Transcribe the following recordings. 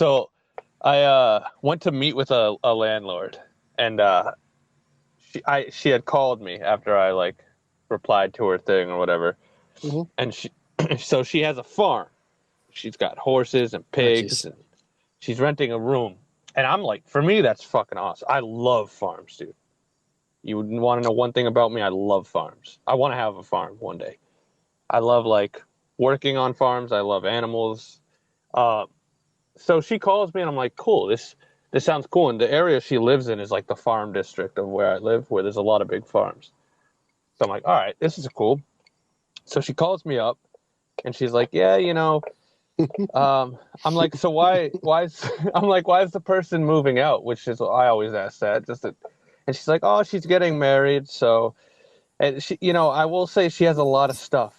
So I went to meet with a landlord, and she had called me after I like replied to her thing or whatever, Mm-hmm. and so she has a farm. She's got horses and Oh, pigs, jeez. and she's renting a room. And I'm like, for me, that's fucking awesome. I love farms, dude. You would want to know one thing about me? I love farms. I want to have a farm one day. I love like working on farms. I love animals. Uh, so she calls me and I'm like, cool. This sounds cool. And the area she lives in is like the farm district of where I live, where there's a lot of big farms. So I'm like, all right, this is cool. So she calls me up and she's like, yeah, I'm like, so why is I'm like, why is the person moving out? Which is I always ask that. And she's like, oh, she's getting married. So, and she, I will say she has a lot of stuff.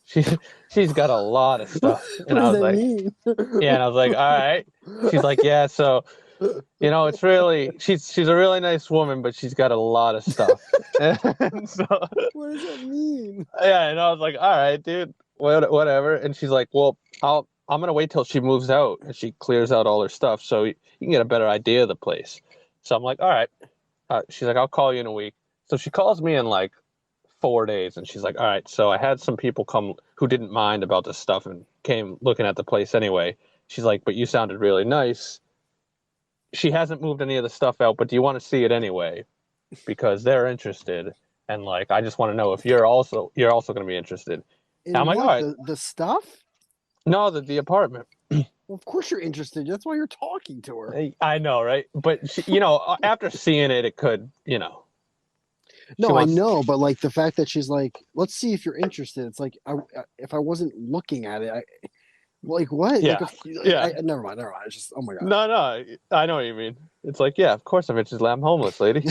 She she's got a lot of What stuff. And I does was that like, mean? yeah, and I was like, all right. She's like, yeah, so it's really she's a really nice woman, but she's got a lot of stuff. And so What does that mean? yeah, and I was like, all right, dude, whatever. And she's like, well, I'm gonna wait till she moves out and she clears out all her stuff, so you can get a better idea of the place. So I'm like, all right. She's like, I'll call you in a week. So she calls me in like 4 days, and she's like, all right. So I had some people come who didn't mind about this stuff and came looking at the place anyway. She's like, but you sounded really nice. She hasn't moved any of the stuff out, but do you want to see it anyway? Because they're interested, and like, I just want to know if you're also going to be interested. And In I'm like, all what? right. The stuff? No, the apartment. Well, of course you're interested. That's why you're talking to her. I know, right? But she, after seeing it, it could, she No, I wants. know, but like the fact that she's like, let's see if you're interested. It's like, if I wasn't looking at it, like what? Like, Yeah, yeah. never mind, never mind. It's just, oh my god. No, I know what you mean. It's like, yeah, of course I'm interested. I'm homeless, lady.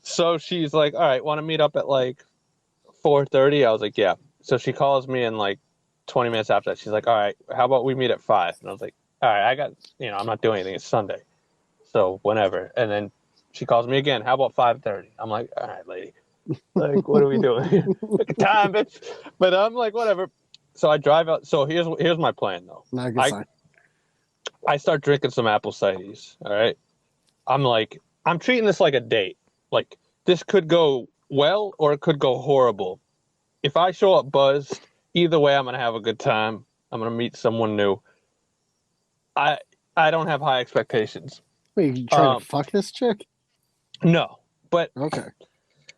So she's like, all right, want to meet up at like 4:30? I was like, yeah. So she calls me in like 20 minutes after that. She's like, all right, how about we meet at 5? And I was like, all right, I got, I'm not doing anything. It's Sunday. So whenever. And then she calls me again. How about 5:30? I'm like, all right, lady. Like, what are we doing here? Pick a time, bitch. But I'm like, whatever. So I drive out. So here's my plan, though. Not a good sign. I start drinking some apple cides. All right. I'm like, I'm treating this like a date. Like, this could go well or it could go horrible. If I show up buzzed, either way, I'm gonna have a good time. I'm gonna meet someone new. I I don't have high expectations. Wait, you trying to fuck this chick? No, but Okay.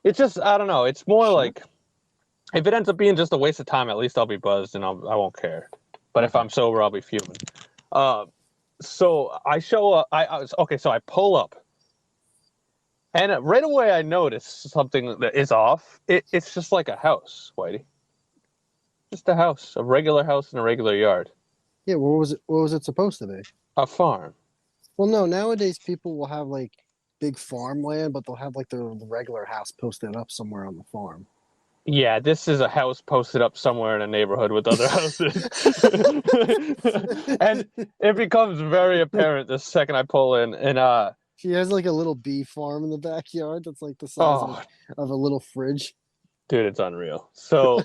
it's just I don't know. It's more Sure. like if it ends up being just a waste of time, at least I'll be buzzed and I won't care. But if I'm sober, I'll be fuming. So I show up. Okay. So I pull up, and right away I notice something that is off. It's just like a house, Whitey. Just a house, a regular house in a regular yard. Yeah, what was it? What was it supposed to be? A farm. Well, no. Nowadays, people will have like big farmland, but they'll have like their regular house posted up somewhere on the farm. Yeah, this is a house posted up somewhere in a neighborhood with other houses. And it becomes very apparent the second I pull in. And She has like a little bee farm in the backyard that's like the size oh, of a little fridge. dude, it's unreal. So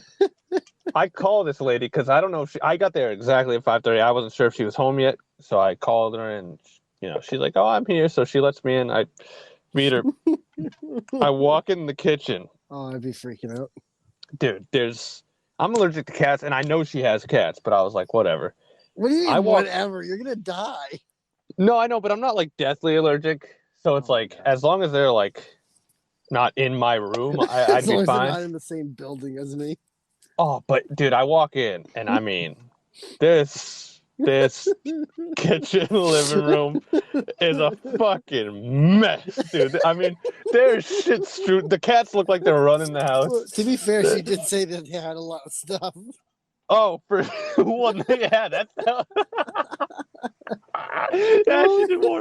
I call this lady because I don't know if I got there exactly at 5:30. I wasn't sure if she was home yet. So I called her and she's like, "Oh, I'm here." So she lets me in. I meet her. I walk in the kitchen. Oh, I'd be freaking out. Dude, I'm allergic to cats, and I know she has cats, but I was like, whatever. What do you mean, whatever? You're gonna die. No, I know, but I'm not like deathly allergic. So it's like, as long as they're like not in my room, I'd be As long as they're fine. not in the same building as me. Oh, but dude, I walk in, and I mean, this kitchen living room is a fucking mess, dude. I mean, there's shit strewn. The cats look like they're running the house. Well, to be fair, she did say that they had a lot of stuff. Oh, for one, yeah, that's yeah, she did more.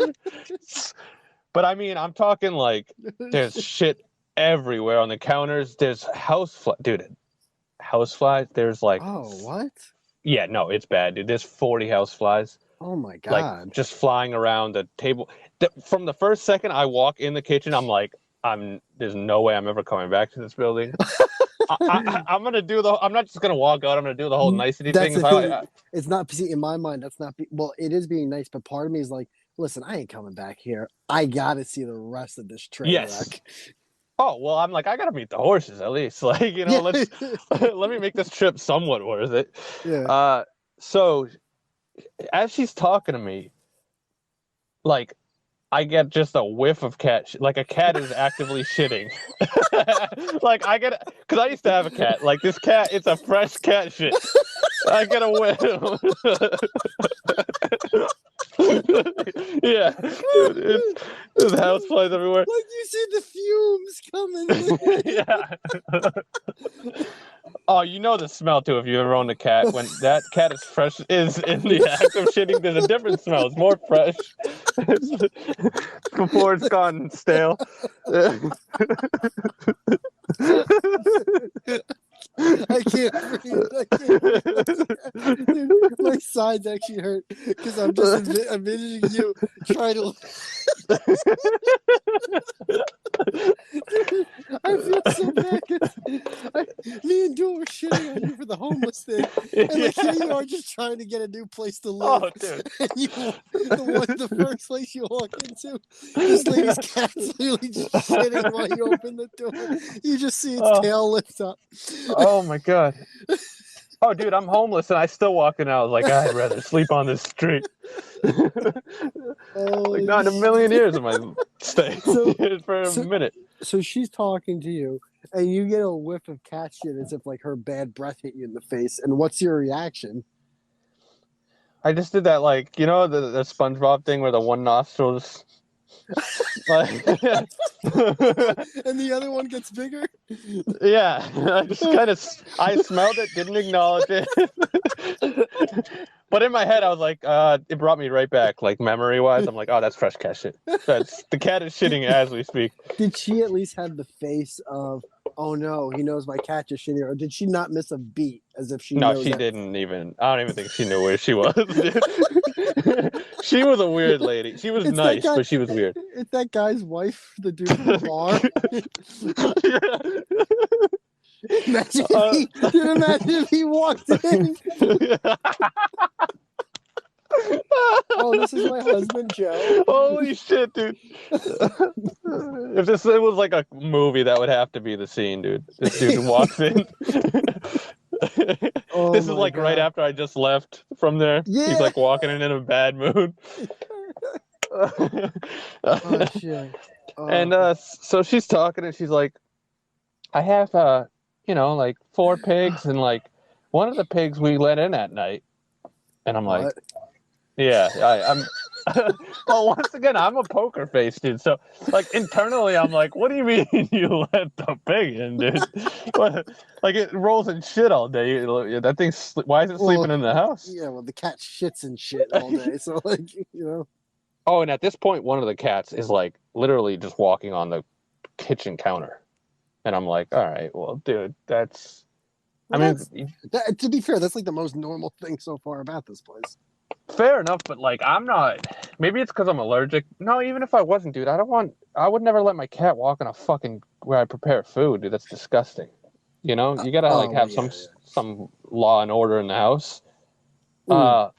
But I mean, I'm talking like there's shit everywhere on the counters. There's houseflies, dude. Houseflies. There's like, oh, what? Yeah, no, it's bad, dude. There's 40 houseflies. Oh my god! Like just flying around the table. From the first second I walk in the kitchen, I'm like, there's no way I'm ever coming back to this building. I'm gonna do the. I'm not just gonna walk out. I'm gonna do the whole nicety That's thing. the thing. It's not, see, in my mind, that's not, well, it is being nice, but part of me is like, listen, I ain't coming back here. I gotta see the rest of this train Yes. wreck. Oh well, I'm like I gotta meet the horses at least. Like Yeah. let's let me make this trip somewhat worth it. Yeah. So as she's talking to me, like I get just a whiff of like a cat is actively shitting. Like I get because I used to have a cat. Like this cat, it's a fresh cat shit. I get a whiff. Yeah, dude, there's house flies everywhere. Like you see the fumes coming. Yeah. Oh, you know the smell too if you ever owned a cat. When that cat is fresh, is in the act of shitting, there's a different smell. It's more fresh before it's gone stale. I can't breathe. I can't breathe. Dude, my sides actually hurt because I'm just envisioning you trying to. Dude, I feel so bad. Me and Duel were shitting on you for the homeless thing, and like here you are just trying to get a new place to live. Oh, dude! And the first place you walk into, this lady's cat's literally just shitting while you open the door. You just see its tail lift up. Oh my god! Oh, dude, I'm homeless and I still walking out. I was like, I'd rather sleep on this street. Like not in a million years am I staying for a minute. So she's talking to you, and you get a whiff of cat shit as if like her bad breath hit you in the face. And what's your reaction? I just did that, like, you know, the SpongeBob thing where the one nostril's like, and the other one gets bigger. Yeah, I just kind of I smelled it, didn't acknowledge it, but in my head I was like, it brought me right back, like memory wise. I'm like, oh, that's fresh cat shit. That's the cat is shitting as we speak. Did she at least have the face of, oh no, he knows my cat just shitting, or did she not miss a beat as if she? No, she didn't even. I don't even think she knew where she was. She was a weird lady. She was nice, but she was weird. It's that guy's wife, the dude from the bar. Imagine if he walked in. Oh, this is my husband, Joe. Holy shit, dude. If it was like a movie, that would have to be the scene, dude. This dude walks in. Oh, this is like God. Right after I just left from there. Yeah. He's like walking in a bad mood. Oh, shit. Oh. And so she's talking and she's like, I have, you know, like 4 pigs, and like one of the pigs we let in at night. And I'm like, yeah, I'm. Well, once again, I'm a poker face, dude. So, like, internally, I'm like, what do you mean you let the pig in, dude? Like, it rolls in shit all day. That thing's, why is it sleeping in the house? Yeah, well, the cat shits and shit all day. So, like, you know. Oh, and at this point, one of the cats is, like, literally just walking on the kitchen counter. And I'm like, all right, well, dude, that's... Well, I mean... to be fair, that's, like, the most normal thing so far about this place. Fair enough, but like I'm not. Maybe it's because I'm allergic. No, even if I wasn't, dude, I would never let my cat walk in a fucking where I prepare food, dude. That's disgusting. You know, you gotta like have some law and order in the house. But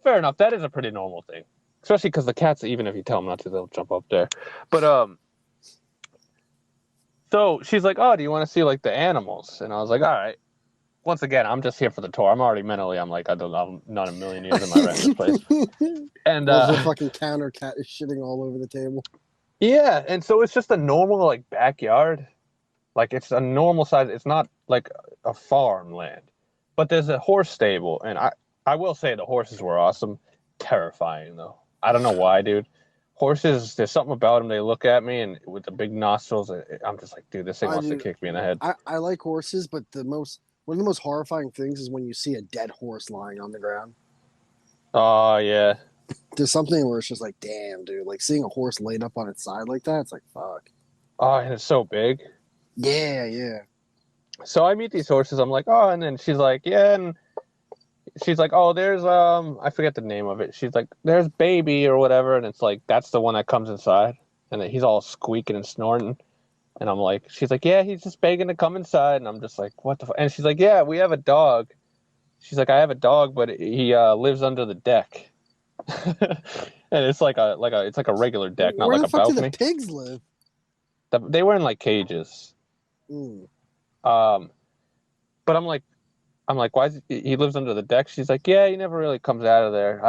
fair enough, that is a pretty normal thing, especially because the cats, even if you tell them not to, they'll jump up there. But so she's like, "Oh, do you want to see like the animals?" And I was like, "All right." Once again, I'm just here for the tour. I'm already mentally, I'm like, I'm not a million years in my renting place. And the fucking counter cat is shitting all over the table. Yeah, and so it's just a normal like backyard. Like it's a normal size. It's not like a farmland. But there's a horse stable, and I will say the horses were awesome. Terrifying though. I don't know why, dude. Horses, there's something about them. They look at me and with the big nostrils, I'm just like, dude, this thing wants to kick me in the head. I like horses, but one of the most horrifying things is when you see a dead horse lying on the ground. Oh, yeah. There's something where it's just like, damn, dude. Like, seeing a horse laid up on its side like that, it's like, fuck. Oh, and it's so big. Yeah, yeah. So I meet these horses. I'm like, oh, and then she's like, yeah, and she's like, oh, there's, I forget the name of it. She's like, there's Baby or whatever, and it's like, that's the one that comes inside. And then he's all squeaking and snorting. And I'm like, she's like, yeah, he's just begging to come inside. And I'm just like, what the fuck? And she's like, yeah, we have a dog. She's like, I have a dog, but he lives under the deck. And it's it's like a regular deck, not Where like the a fuck do the balcony. pigs live? They were in like cages. Mm. Um, but I'm like, why is he lives under the deck? She's like, yeah, he never really comes out of there.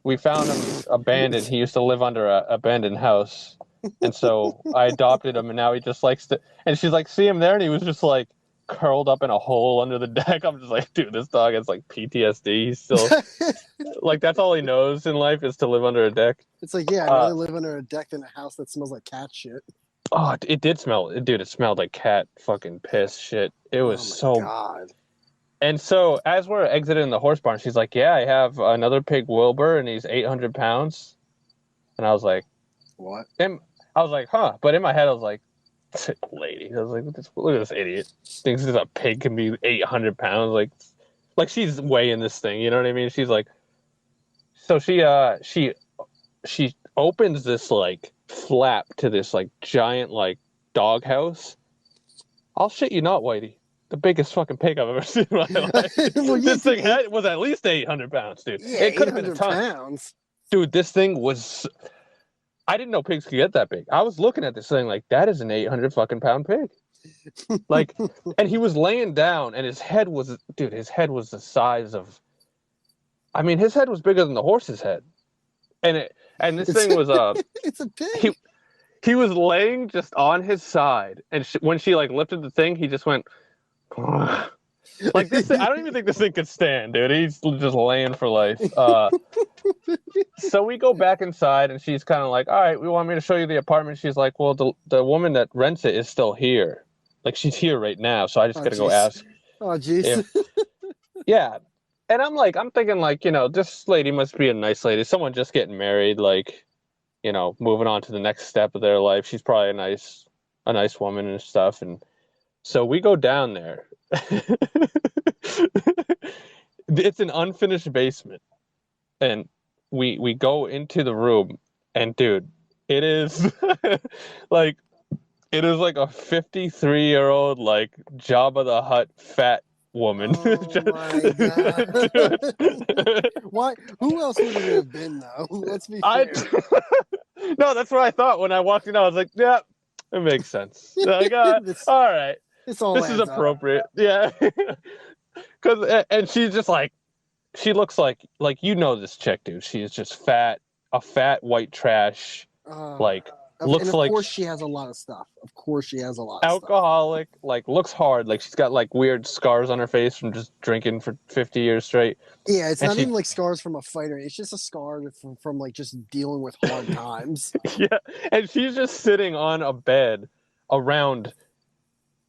We found him abandoned. He used to live under a abandoned house, and so I adopted him, and now he just likes to. And she's like, see him there, and he was just like curled up in a hole under the deck. I'm just like, dude, this dog has like PTSD. He's still like, that's all he knows in life is to live under a deck. It's like, yeah, I'd rather live under a deck than a house that smells like cat shit. Oh, it did smell, dude. It smelled like cat fucking piss shit. It was so. God. And so as we're exiting the horse barn, she's like, yeah, I have another pig, Wilbur, and he's 800 pounds. And I was like, what? I was like, huh. But in my head, I was like, lady. I was like, look at this idiot. Thinks that a pig can be 800 pounds. Like she's weighing this thing. You know what I mean? She's like, so she opens this like flap to this like giant like doghouse. I'll shit you not, Whitey. The biggest fucking pig I've ever seen in my life. Well, this thing was at least 800 pounds, dude. Yeah, it could have been a ton. Pounds. Dude, this thing was. I didn't know pigs could get that big. I was looking at this thing like, that is an 800 fucking pound pig. Like, and he was laying down, and his head was the size of. I mean, his head was bigger than the horse's head, and this thing was It's a pig. He was laying just on his side, and when she like lifted the thing, he just went. Like this thing, I don't even think this thing could stand, dude. He's just laying for life. So we go back inside, and she's kind of like, all right, we want me to show you the apartment. She's like, well, the woman that rents it is still here. Like, she's here right now, so I just gotta go ask. Oh, jeez. Yeah. And I'm thinking like, you know, this lady must be a nice lady. Someone just getting married, like, you know, moving on to the next step of their life. She's probably a nice woman and stuff. And so we go down there. It's an unfinished basement, and we go into the room, and dude, it is like a 53-year-old like Jabba the Hutt fat woman. Oh my god! Why? Who else would it have been though? Let's be fair. No, that's what I thought when I walked in. I was like, yeah, it makes sense. Like, all right. This is appropriate. Up. Yeah. And she's just like, she looks like you know this chick, dude. She's just a fat white trash. Looks like. Of course she has a lot of stuff. Alcoholic, like looks hard. Like she's got like weird scars on her face from just drinking for 50 years straight. Yeah, it's not even like scars from a fighter. It's just a scar from like just dealing with hard times. Yeah, and she's just sitting on a bed around.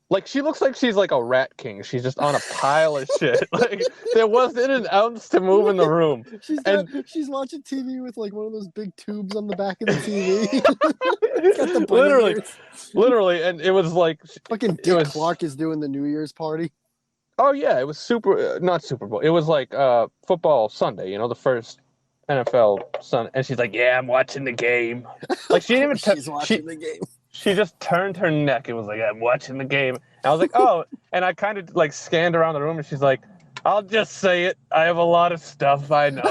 Like, she looks like she's like a rat king. She's just on a pile of shit. Like, there wasn't an ounce to move in the room. She's watching TV with like one of those big tubes on the back of the TV. Literally, and it was like fucking Dick Clark is doing the New Year's party. Oh yeah, it was not Super Bowl. It was like football Sunday. You know, the first NFL Sunday, and she's like, "Yeah, I'm watching the game." Like she didn't even. She's watching the game. She just turned her neck. It was like, I'm watching the game. And I was like, oh. And I kind of like scanned around the room, and she's like, I'll just say it. I have a lot of stuff, I know.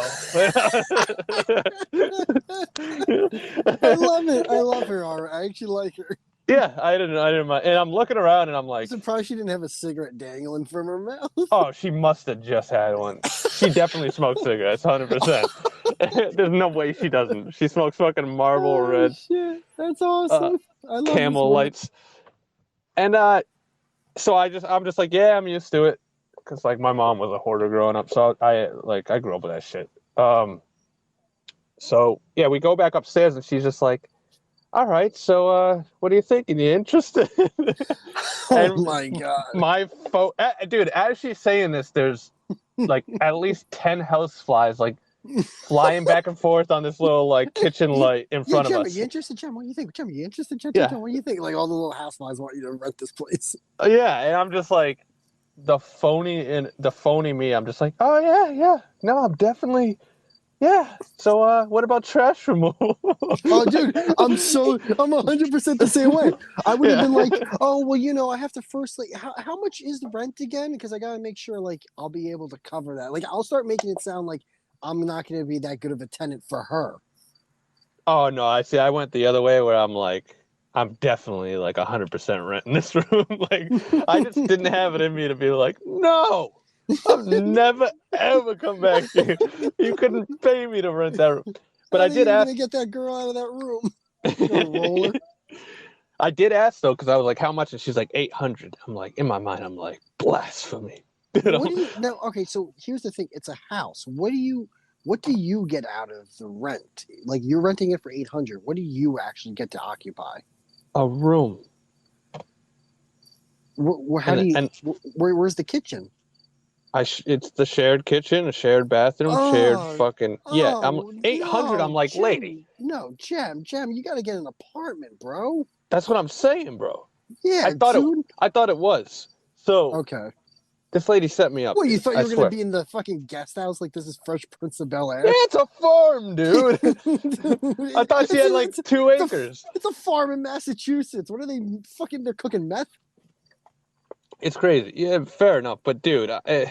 I love it. I love her. I actually like her. Yeah, I didn't mind. And I'm looking around, and I'm like, I'm surprised she didn't have a cigarette dangling from her mouth. Oh, she must have just had one. She definitely smokes cigarettes, 100%. There's no way she doesn't. She smokes fucking Marlboro Red. Shit. That's awesome. I love Camel lights. And so I'm just like, yeah, I'm used to it, because like my mom was a hoarder growing up, so I grew up with that shit. So yeah, we go back upstairs, and she's just like, all right, so what are you thinking? You interested? Oh my god. Dude, as she's saying this, there's like at least 10 houseflies like flying back and forth on this little like kitchen light in front of us. You interested, Jim? What do you think? Jim, you interested, Jim? Yeah. What do you think? Like all the little houseflies want you to rent this place. Yeah, and I'm just like the phony me. I'm just like, oh yeah, no, I'm definitely Yeah. So, what about trash removal? Oh, dude, I'm 100% the same way. I would have Yeah. been like, oh, well, I have to first, like, how much is the rent again? Because I got to make sure, like, I'll be able to cover that. Like, I'll start making it sound like I'm not going to be that good of a tenant for her. Oh no, I see. I went the other way where I'm like, I'm definitely like 100% renting this room. Like, I just didn't have it in me to be like, no, I'm never ever come back here. You couldn't pay me to rent that room. But How I are did you going to ask. get that girl out of that room? You gonna roll her? I did ask though, because I was like, how much? And she's like 800. I'm like, in my mind, I'm like, blasphemy. Dude, What do you now? Okay, so here's the thing: it's a house. What do you get out of the rent? Like you're renting it for 800. What do you actually get to occupy? a room. How do And you? and Where's the kitchen? it's the shared kitchen, a shared bathroom, shared Oh, fucking yeah. I'm oh 800. I'm no, like, lady, Jem, no, Jem, you got to get an apartment, bro. that's what I'm saying, bro. I Yeah, thought it. dude. I thought it was. So Okay. this lady set me up, What you dude. thought I you were gonna swear. be in the fucking guest house like this is Fresh Prince of Bel Yeah, Air? it's a farm, dude. I thought she it's, had like it's, two it's a acres. it's a farm in Massachusetts. What are they fucking? They're cooking meth. It's crazy. Yeah, fair enough. But dude, I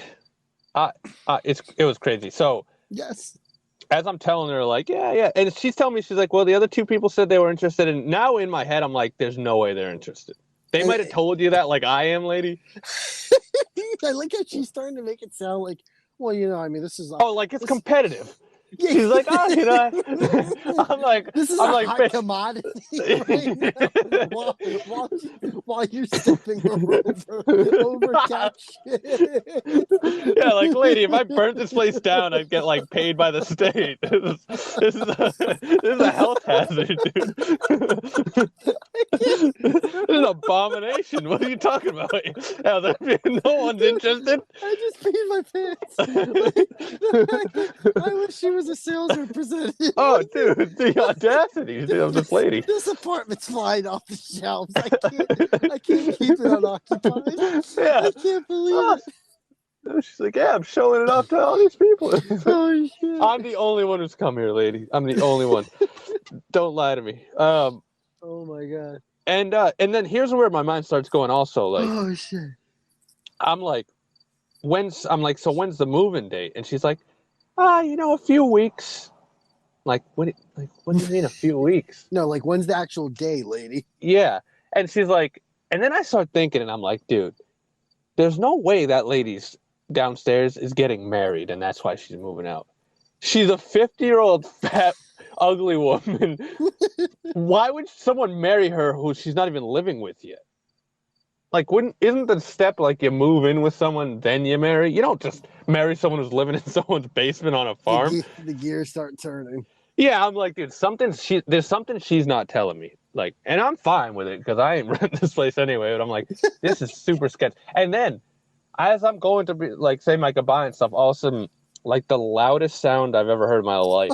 it was crazy. So Yes. as I'm telling her, like, yeah, yeah, and she's telling me, she's like, well, the other two people said they were interested, and now in my head, I'm like, there's no way they're interested. They And might have told you that, like I am, lady. I like how she's starting to make it sound like, well, I mean, this is Oh, like it's this, competitive. yeah, She's like, oh, I'm like, this is I'm a like, hot bitch. commodity right now. While while, while you're stepping her over cat shit. Yeah, like, lady, if I burnt this place down, I'd get like paid by the state. This is a health hazard, dude. This is an abomination. What are you talking about? Yeah, no one's interested. I just peed my pants. Like the fact that I wish she was a sales representative. Oh, dude, the audacity of this this, lady. this apartment's flying off the shelves. I can't keep it unoccupied. Yeah. I can't believe Oh, it. she's like, yeah, I'm showing it off to all these people. Oh shit. I'm the only one who's come here, lady. I'm the only one. Don't lie to me. Oh my god. And then here's where my mind starts going. Also, like, Oh shit. I'm like, so when's the moving date? And she's like, a few weeks. Like, what do you mean a few weeks? No, like when's the actual day, lady? Yeah. And she's like, and then I start thinking, and I'm like, dude, there's no way that lady's downstairs is getting married, and that's why she's moving out. She's a 50-year-old fat, ugly woman. Why would someone marry her who she's not even living with yet? Like, isn't the step like you move in with someone, then you marry? You don't just marry someone who's living in someone's basement on a farm. The gears start turning. Yeah, I'm like, dude, there's something she's not telling me. Like, and I'm fine with it because I ain't renting this place anyway. But I'm like, this is super sketch. And then, as I'm going to be like say my goodbye and stuff, all of a sudden, like the loudest sound I've ever heard in my life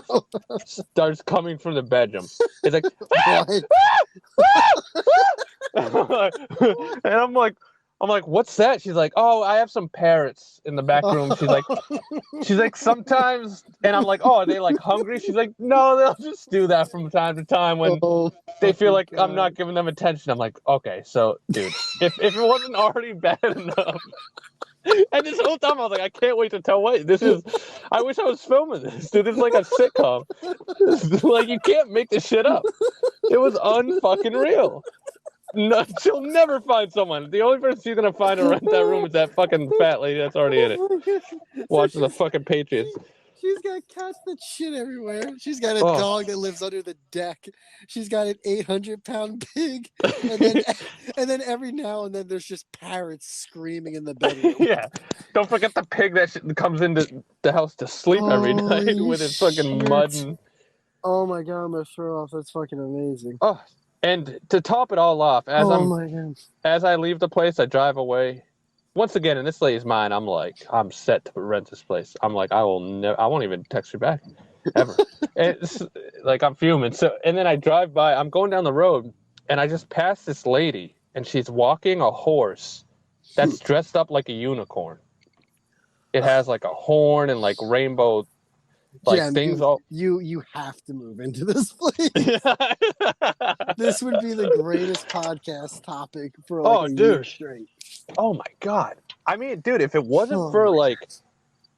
starts coming from the bedroom. It's like, What? and I'm like, what's that? She's like, oh, I have some parrots in the back room. She's like, sometimes, and I'm like, oh, are they like hungry? She's like, no, they'll just do that from time to time when Oh, they feel like I'm God. not giving them attention. I'm like, okay, so dude, if it wasn't already bad enough. And this whole time I was like, I can't wait to tell Wait, I wish I was filming this, dude. This is like a sitcom. Like, you can't make this shit up. It was unfucking real. No, she'll never find someone. The only person she's gonna find to rent that room is that fucking fat lady that's already in it, Oh my God. watching the fucking Patriots. She's got cats that shit everywhere. She's got a Oh. dog that lives under the deck. She's got an 800-pound pig, and then every now and then there's just parrots screaming in the bedroom. Yeah, don't forget the pig that comes into the house to sleep every night Holy with his fucking shit. mud and. Oh my God, I'm gonna throw off. That's fucking amazing. Oh, and to top it all off, My God. as I leave the place, I drive away. Once again, in this lady's mind, I'm like, I'm set to rent this place. I'm like, I won't even text you back, ever. It's like I'm fuming. So, and then I drive by. I'm going down the road, and I just pass this lady, and she's walking a horse that's dressed up like a unicorn. It has like a horn and like rainbow Like Jem, things all. you have to move into this place. This would be the greatest podcast topic for like Oh, a year dude. straight. Oh my god. I mean, dude, if it wasn't Oh for my like,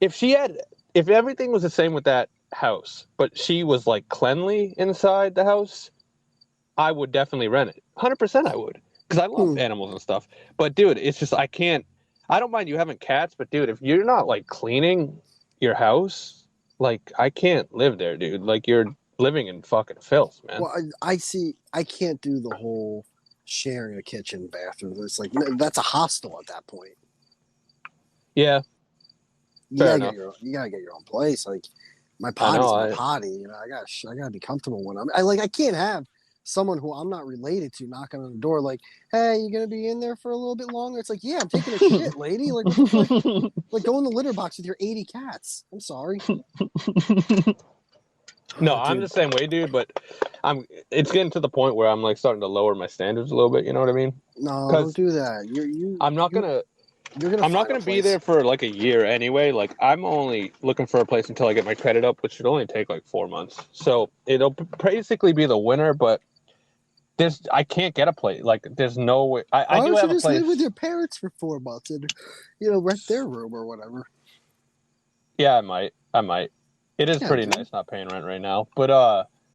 if she had, if everything was the same with that house, but she was like cleanly inside the house, I would definitely rent it. 100% I would. Because I love God. animals and stuff. But dude, it's just, I can't, I don't mind you having cats, but dude, if you're not like cleaning your house, like I can't live there, dude. Like you're living in fucking filth, man. Well, I see. I can't do the whole sharing a kitchen bathroom. It's like that's a hostel at that point. Yeah, You fair gotta get enough. your own place. Like my I know. potty's my potty. You know, I gotta be comfortable when I can't have someone who I'm not related to knocking on the door like, hey, you gonna be in there for a little bit longer? It's like, yeah, I'm taking a shit, lady. Like what the fuck? Like go in the litter box with your 80 cats. I'm sorry. No, Oh, I'm dude. the same way, dude. But I'm. It's getting to the point where I'm like starting to lower my standards a little bit. You know what I mean? No, don't Because do that. I'm not gonna. You're gonna I'm not find a gonna be place. there for like a year anyway. Like I'm only looking for a place until I get my credit up, which should only take like 4 months. So it'll basically be the winter, but I can't get a place. Like there's no way. I Why do don't you have a just live with place. your parents for 4 months and, you know, rent their room or whatever? Yeah, I might. I might. It is Yeah, pretty dude. nice not paying rent right now, but